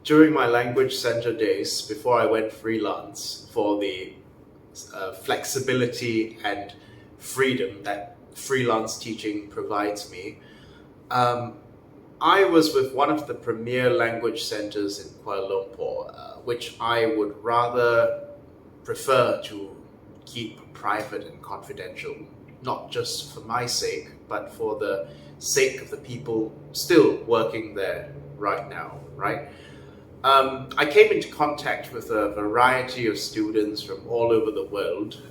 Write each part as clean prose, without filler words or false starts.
during my language center days, before I went freelance, for the flexibility and freedom that freelance teaching provides me, I was with one of the premier language centers in Kuala Lumpur, which I would rather prefer to keep private and confidential, not just for my sake, but for the sake of the people still working there right now, right? I came into contact with a variety of students from all over the world,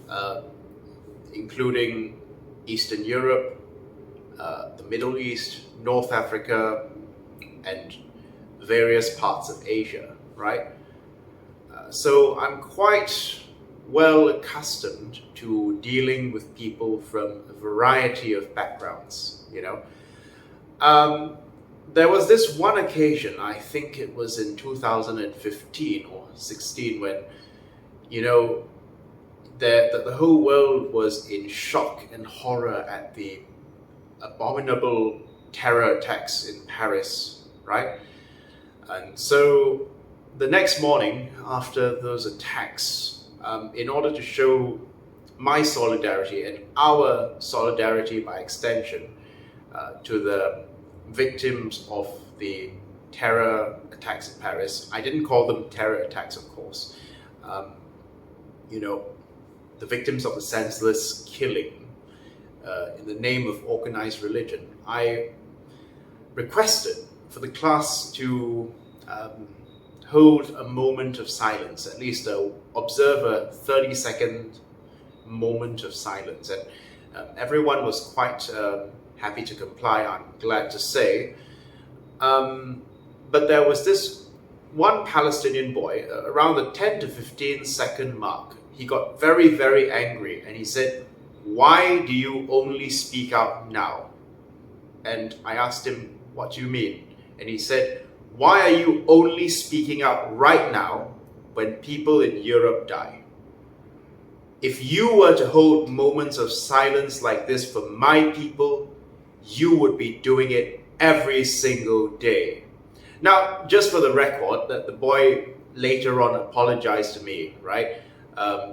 including Eastern Europe, the Middle East, North Africa, and various parts of Asia, right? So I'm quite well accustomed to dealing with people from a variety of backgrounds, you know. There was this one occasion, I think it was in 2015 or 16, when, you know, the whole world was in shock and horror at the abominable terror attacks in Paris, right? And so the next morning after those attacks, in order to show my solidarity and our solidarity by extension to the victims of the terror attacks in Paris. I didn't call them terror attacks, of course. You know, the victims of the senseless killing in the name of organized religion. I requested for the class to hold a moment of silence, at least observe a 30-second moment of silence. And everyone was quite happy to comply, I'm glad to say. But there was this one Palestinian boy, around the 10 to 15 second mark. He got very, very angry and he said, "Why do you only speak out now?" And I asked him, "What do you mean?" And he said, "Why are you only speaking out right now when people in Europe die? If you were to hold moments of silence like this for my people, you would be doing it every single day." Now, just for the record, that the boy later on apologized to me, right?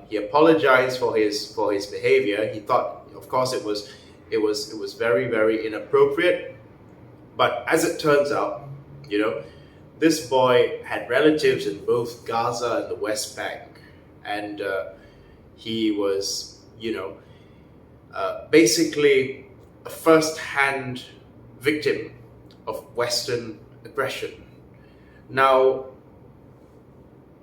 He apologized for his behavior. He thought, of course, it was very, very inappropriate. But as it turns out, you know, this boy had relatives in both Gaza and the West Bank, and he was, you know, basically a first-hand victim of Western aggression. Now,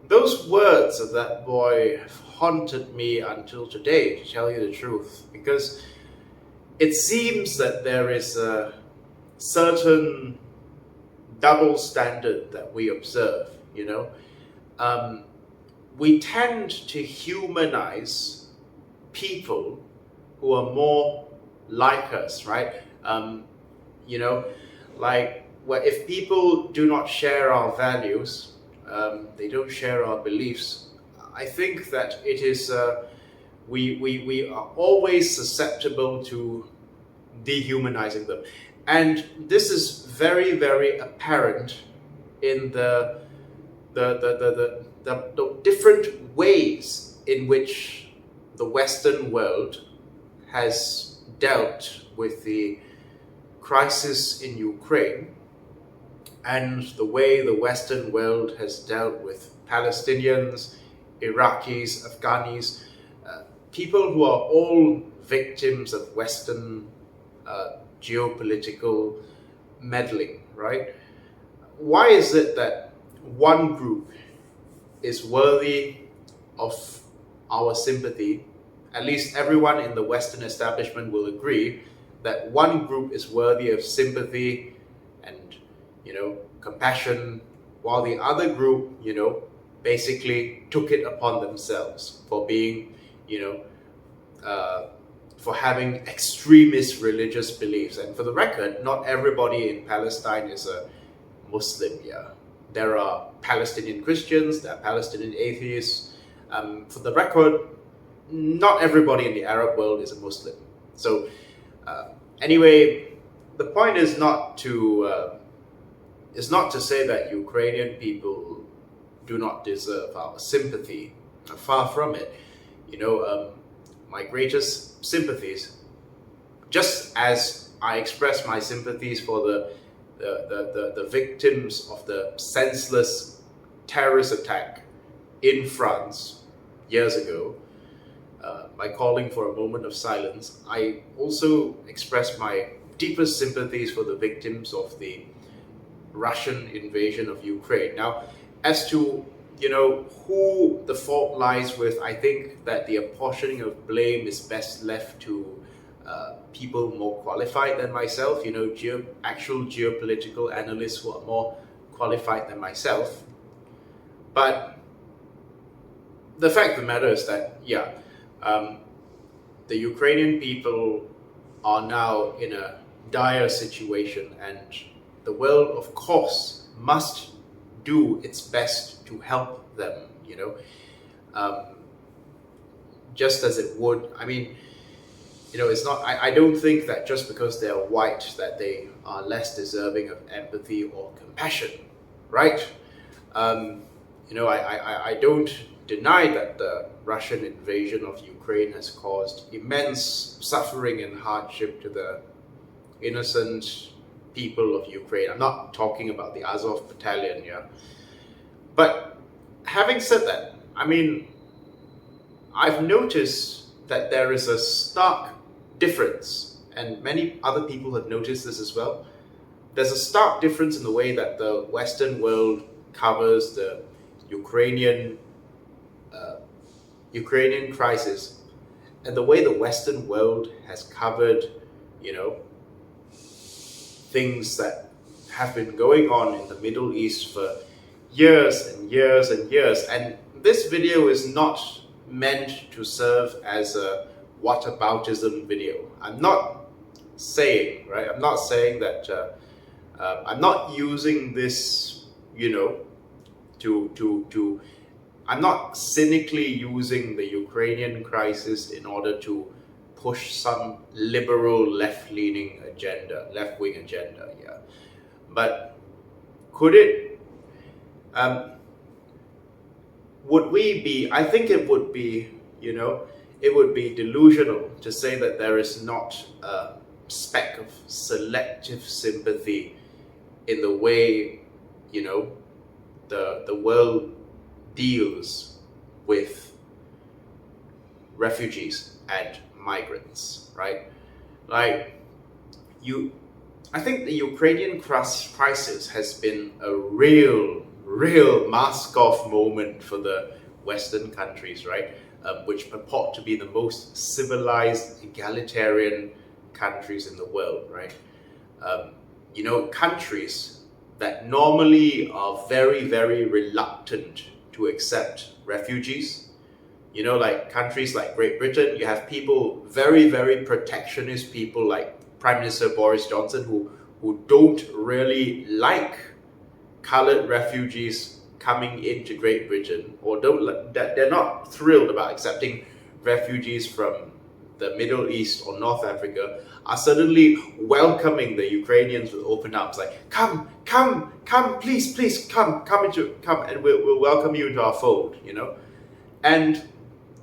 those words of that boy have haunted me until today, to tell you the truth, because it seems that there is a certain double standard that we observe, you know. We tend to humanize people who are more like us, right? You know, like, well, if people do not share our values, they don't share our beliefs, I think that it is, we are always susceptible to dehumanizing them. And this is very, very apparent in the different ways in which the Western world has dealt with the crisis in Ukraine, and the way the Western world has dealt with Palestinians, Iraqis, Afghanis, people who are all victims of Western geopolitical meddling, right? Why is it that one group is worthy of our sympathy? At least everyone in the Western establishment will agree that one group is worthy of sympathy and, you know, compassion, while the other group, you know, basically took it upon themselves for being, you know, for having extremist religious beliefs. And for the record, not everybody in Palestine is a Muslim here. There are Palestinian Christians, there are Palestinian atheists. For the record, not everybody in the Arab world is a Muslim. So anyway, the point is not to it's not to say that Ukrainian people do not deserve our sympathy. Far from it. My greatest sympathies, just as I express my sympathies for the victims of the senseless terrorist attack in France years ago, by calling for a moment of silence, I also express my deepest sympathies for the victims of the Russian invasion of Ukraine. Now, as to who the fault lies with, I think that the apportioning of blame is best left to people more qualified than myself, actual geopolitical analysts who are more qualified than myself. But the fact of the matter is that, the Ukrainian people are now in a dire situation, and the world, of course, must do its best to help them, just as it would. I mean, it's not, I don't think that just because they're white that they are less deserving of empathy or compassion, right? I don't deny that the Russian invasion of Ukraine has caused immense suffering and hardship to the innocent people of Ukraine. I'm not talking about the Azov battalion, But having said that, I mean, I've noticed that there is a stark difference, and many other people have noticed this as well. There's a stark difference in the way that the Western world covers the Ukrainian crisis, and the way the Western world has covered, things that have been going on in the Middle East for years and years and years. And this video is not meant to serve as a whataboutism video. I'm not saying that I'm not using this, I'm not cynically using the Ukrainian crisis in order to push some liberal left-wing agenda, But could it, would we be, I think it would be, it would be delusional to say that there is not a speck of selective sympathy in the way, the world deals with refugees and migrants, right? I think the Ukrainian crisis has been a real mask-off moment for the Western countries, right? Which purport to be the most civilized, egalitarian countries in the world, right? Countries that normally are very, very reluctant to accept refugees. Like countries like Great Britain, you have people, very, very protectionist people like Prime Minister Boris Johnson, who don't really like colored refugees coming into Great Britain, or they're not thrilled about accepting refugees from the Middle East or North Africa, are suddenly welcoming the Ukrainians with open arms, like, come, please, come, and we'll welcome you into our fold, And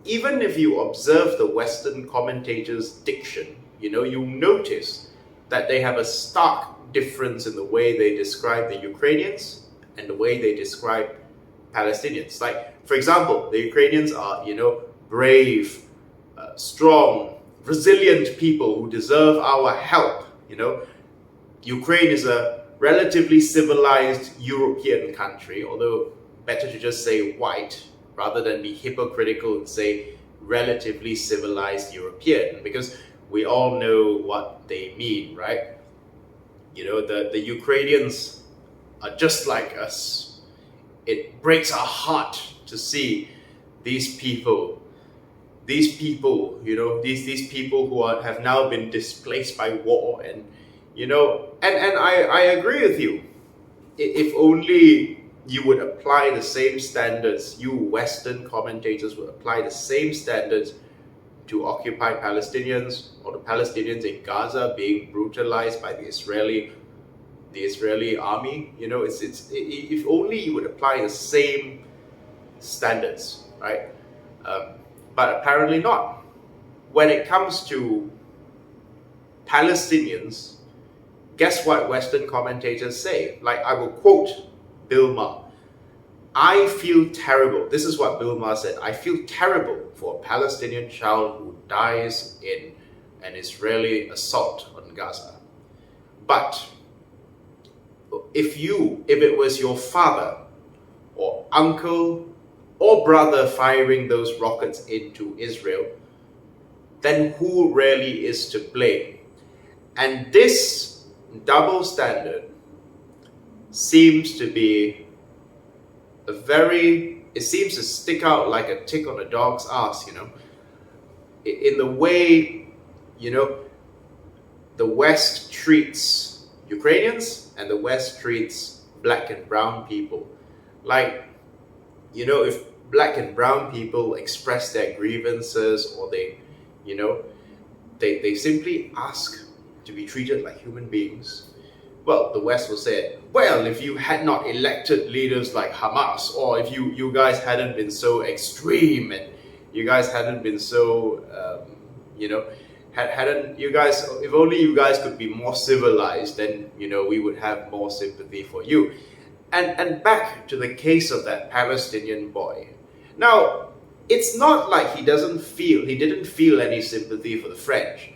even if you observe the Western commentators' diction, you'll notice that they have a stark difference in the way they describe the Ukrainians and the way they describe Palestinians. Like, for example, the Ukrainians are, brave, strong, resilient people who deserve our help, Ukraine is a relatively civilized European country, although better to just say white rather than be hypocritical and say relatively civilized European, because we all know what they mean, right? The Ukrainians are just like us. It breaks our heart to see these people, these people who have now been displaced by war, and I agree with you. If only you would apply the same standards, you Western commentators would apply the same standards to occupied Palestinians or the Palestinians in Gaza being brutalized by the Israeli the Israeli army. If only you would apply the same standards, right? But apparently not. When it comes to Palestinians, guess what Western commentators say? Like, I will quote Bill Maher. I feel terrible. This is what Bill Maher said. I feel terrible for a Palestinian child who dies in an Israeli assault on Gaza. But if it was your father or uncle or brother firing those rockets into Israel, then who really is to blame? And this double standard seems to be it seems to stick out like a tick on a dog's ass, in the way, the West treats Ukrainians and the West treats black and brown people. Like, if black and brown people express their grievances, or they simply ask to be treated like human beings, well, the West will say, well, if you had not elected leaders like Hamas, or if you guys hadn't been so extreme, and you guys hadn't been so, if only you guys could be more civilized, then, we would have more sympathy for you. And back to the case of that Palestinian boy. Now, it's not like he didn't feel any sympathy for the French,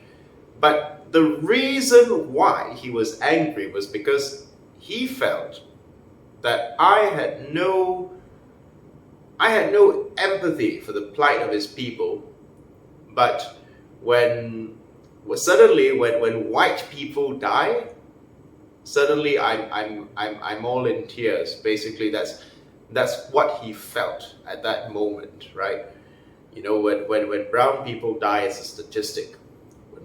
but the reason why he was angry was because he felt that I had no empathy for the plight of his people. But when white people die, suddenly I'm all in tears. Basically, that's what he felt at that moment, right? When brown people die, it's a statistic.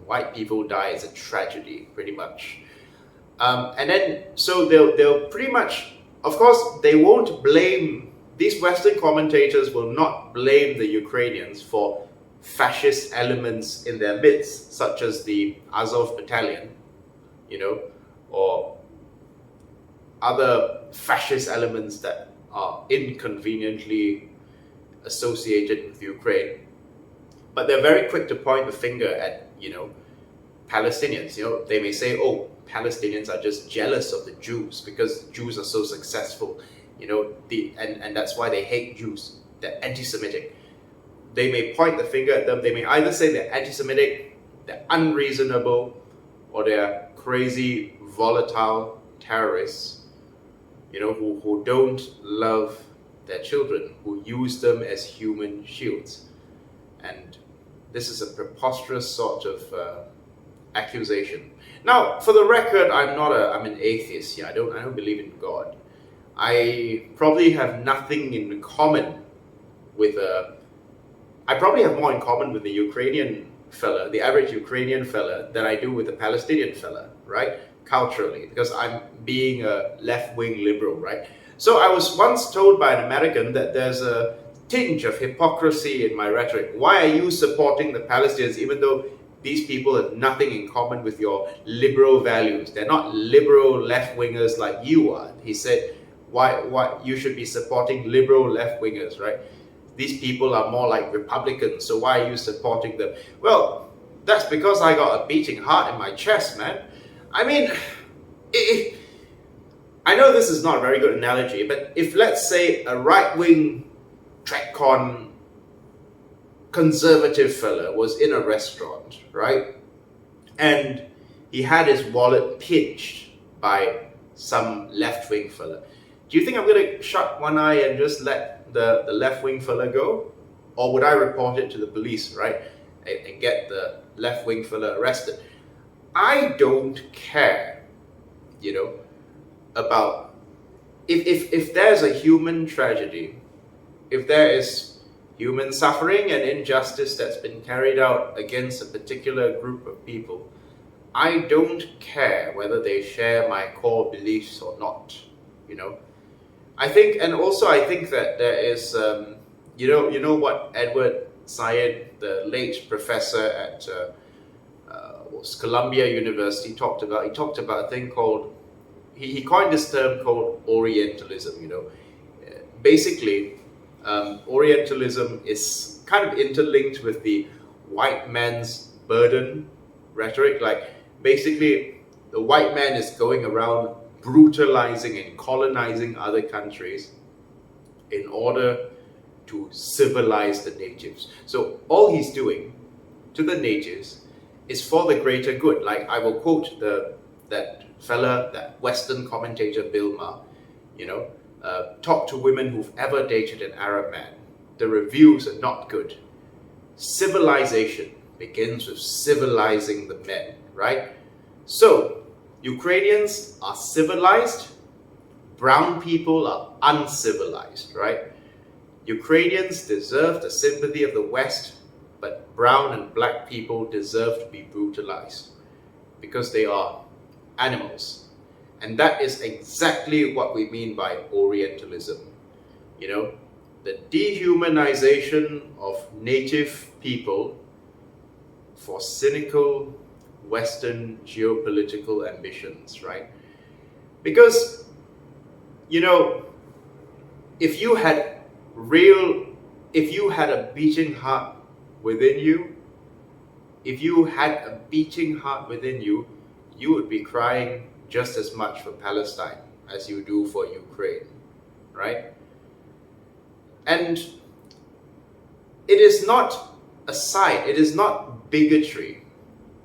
White people die is a tragedy, pretty much. And then, so they'll pretty much, of course, they won't blame, these Western commentators will not blame the Ukrainians for fascist elements in their midst, such as the Azov battalion, or other fascist elements that are inconveniently associated with Ukraine. But they're very quick to point the finger at Palestinians. They may say, oh, Palestinians are just jealous of the Jews because Jews are so successful, and that's why they hate Jews. They're anti-Semitic. They may point the finger at them. They may either say they're anti-Semitic, they're unreasonable, or they're crazy, volatile terrorists, who don't love their children, who use them as human shields. And this is a preposterous sort of accusation. Now, for the record, I'm an atheist. Yeah, I don't believe in God. I probably have nothing in common with I probably have more in common with the Ukrainian fella, the average Ukrainian fella, than I do with the Palestinian fella, right? Culturally, because I'm being a left-wing liberal, right? So I was once told by an American that there's a tinge of hypocrisy in my rhetoric. Why are you supporting the Palestinians even though these people have nothing in common with your liberal values? They're not liberal left-wingers like you are. He said, why you should be supporting liberal left-wingers, right? These people are more like Republicans, so why are you supporting them? Well, that's because I got a beating heart in my chest, man. I mean, I know this is not a very good analogy, but if, let's say, a right-wing TrackCon conservative fella was in a restaurant, right? And he had his wallet pinched by some left-wing fella. Do you think I'm going to shut one eye and just let the left-wing fella go? Or would I report it to the police, right? And get the left-wing fella arrested? I don't care, about if there's a human tragedy, if there is human suffering and injustice that's been carried out against a particular group of people, I don't care whether they share my core beliefs or not, I think that there is, what Edward Said, the late professor at Columbia University, talked about. He talked about a thing called he coined this term called Orientalism. Basically, Orientalism is kind of interlinked with the white man's burden rhetoric. Like, basically, the white man is going around brutalizing and colonizing other countries in order to civilize the natives. So all he's doing to the natives is for the greater good. Like, I will quote that Western commentator Bill Maher, talk to women who've ever dated an Arab man. The reviews are not good. Civilization begins with civilizing the men, right? So, Ukrainians are civilized, brown people are uncivilized, right? Ukrainians deserve the sympathy of the West, but brown and black people deserve to be brutalized because they are animals. And that is exactly what we mean by Orientalism. The dehumanization of native people for cynical Western geopolitical ambitions, right? Because, if you had a beating heart within you, you would be crying just as much for Palestine as you do for Ukraine, right? And it is not it is not bigotry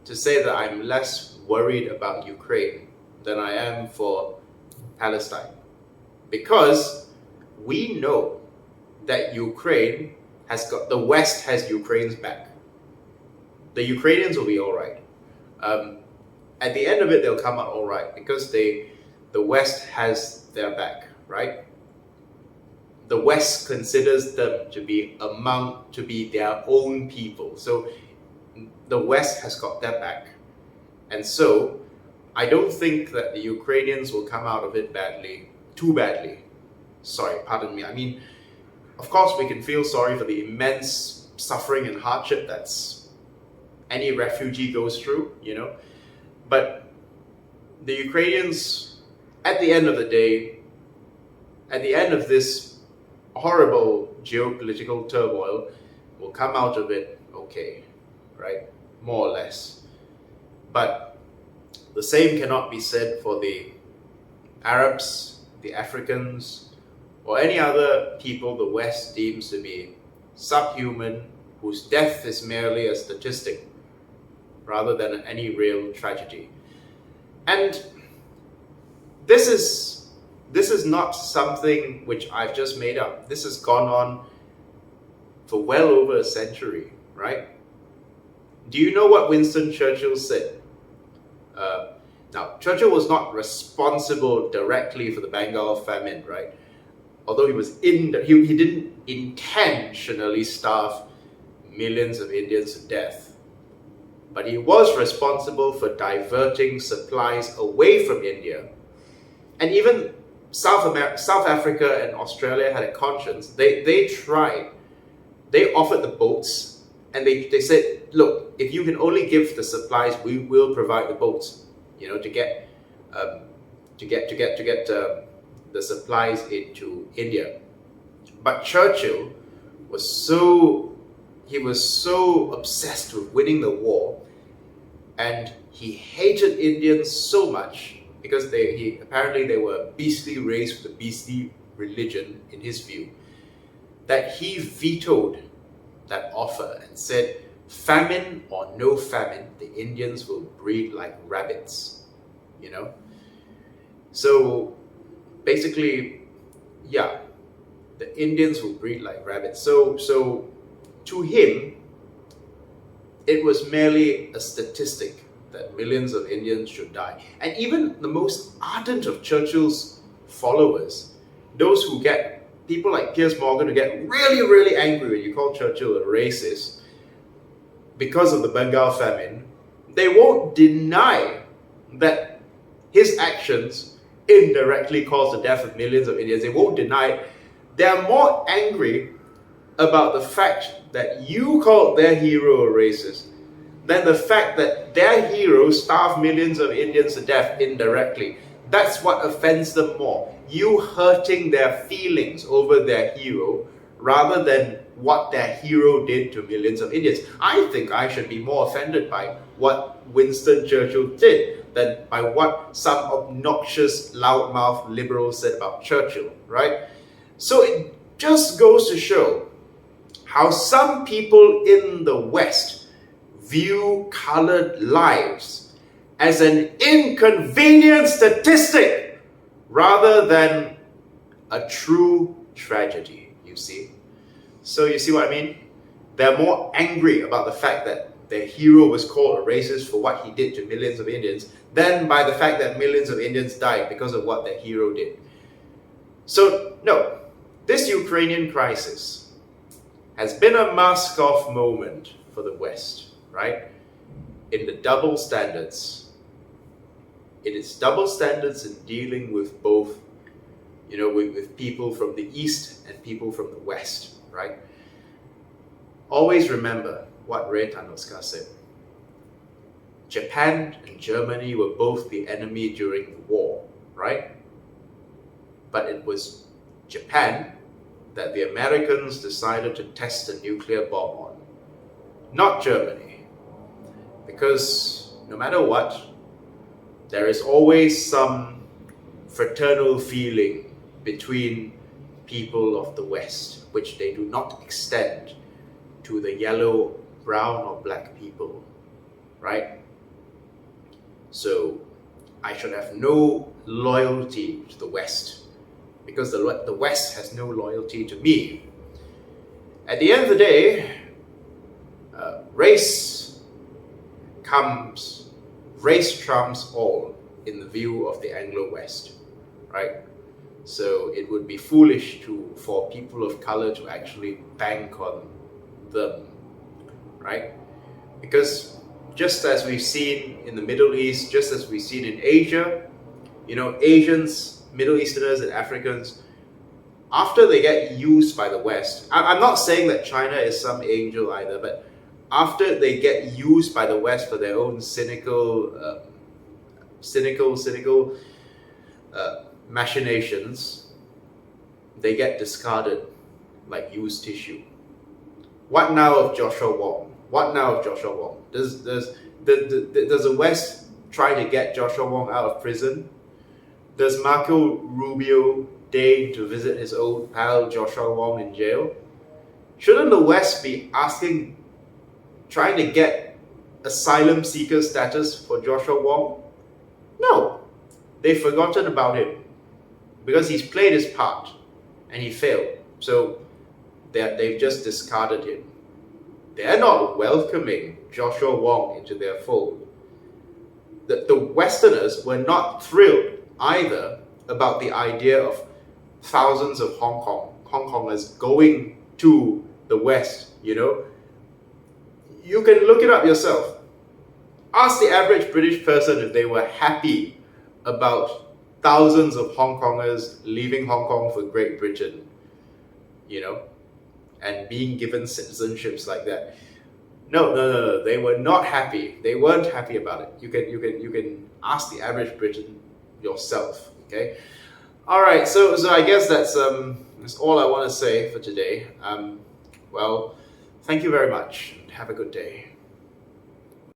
to say that I'm less worried about Ukraine than I am for Palestine. Because we know that the West has Ukraine's back. The Ukrainians will be all right. At the end of it, they'll come out all right because the West has their back, right? The West considers them to be their own people. So the West has got their back. And so I don't think that the Ukrainians will come out of it too badly. Sorry, pardon me. I mean, of course, we can feel sorry for the immense suffering and hardship that's any refugee goes through, But the Ukrainians, at the end of the day, at the end of this horrible geopolitical turmoil, will come out of it okay, right? More or less. But the same cannot be said for the Arabs, the Africans, or any other people the West deems to be subhuman, whose death is merely a statistic rather than any real tragedy. And this is not something which I've just made up. This has gone on for well over a century, right? Do you know what Winston Churchill said? Now, Churchill was not responsible directly for the Bengal famine, right? Although he didn't intentionally starve millions of Indians to death. But he was responsible for diverting supplies away from India. And even South Africa and Australia had a conscience. They tried. They offered the boats, and they said, look, if you can only give the supplies, we will provide the boats, to get the supplies into India. But Churchill was so obsessed with winning the war, and he hated Indians so much because apparently they were a beastly race with a beastly religion in his view, that he vetoed that offer and said, famine or no famine, the Indians will breed like rabbits, So basically, yeah, the Indians will breed like rabbits. So to him, it was merely a statistic that millions of Indians should die. And even the most ardent of Churchill's followers, those who get, people like Piers Morgan who get really, really angry when you call Churchill a racist because of the Bengal famine, they won't deny that his actions indirectly caused the death of millions of Indians. They won't deny it. They're more angry about the fact that you called their hero a racist than the fact that their hero starved millions of Indians to death indirectly. That's what offends them more. You hurting their feelings over their hero rather than what their hero did to millions of Indians. I think I should be more offended by what Winston Churchill did than by what some obnoxious, loudmouth liberals said about Churchill, right? So it just goes to show how some people in the West view colored lives as an inconvenient statistic rather than a true tragedy, you see. So you see what I mean? They're more angry about the fact that their hero was called a racist for what he did to millions of Indians than by the fact that millions of Indians died because of what their hero did. So no, this Ukrainian crisis has been a mask-off moment for the West, right? In the double standards. It is double standards in dealing with both, with people from the East and people from the West, right? Always remember what Ray Tanoska said. Japan and Germany were both the enemy during the war, right? But it was Japan that the Americans decided to test a nuclear bomb on, not Germany. Because no matter what, there is always some fraternal feeling between people of the West, which they do not extend to the yellow, brown, or black people, right? So I should have no loyalty to the West because the West has no loyalty to me. At the end of the day, race trumps all in the view of the Anglo-West, right? So it would be foolish for people of color to actually bank on them, right? Because just as we've seen in the Middle East, just as we've seen in Asia, Asians, Middle Easterners and Africans, after they get used by the West, I'm not saying that China is some angel either, but after they get used by the West for their own cynical machinations, they get discarded like used tissue. What now of Joshua Wong? What now of Joshua Wong? Does the West try to get Joshua Wong out of prison? Does Marco Rubio deign to visit his old pal Joshua Wong in jail? Shouldn't the West be trying to get asylum seeker status for Joshua Wong? No, they've forgotten about him because he's played his part and he failed. So they've just discarded him. They're not welcoming Joshua Wong into their fold. The Westerners were not thrilled either about the idea of thousands of Hong Kongers going to the West, You can look it up yourself. Ask the average British person if they were happy about thousands of Hong Kongers leaving Hong Kong for Great Britain, and being given citizenships like that. No, they were not happy. They weren't happy about it. You can ask the average Briton yourself, okay? All right, so I guess that's all I want to say for today. Well, thank you very much. Have a good day.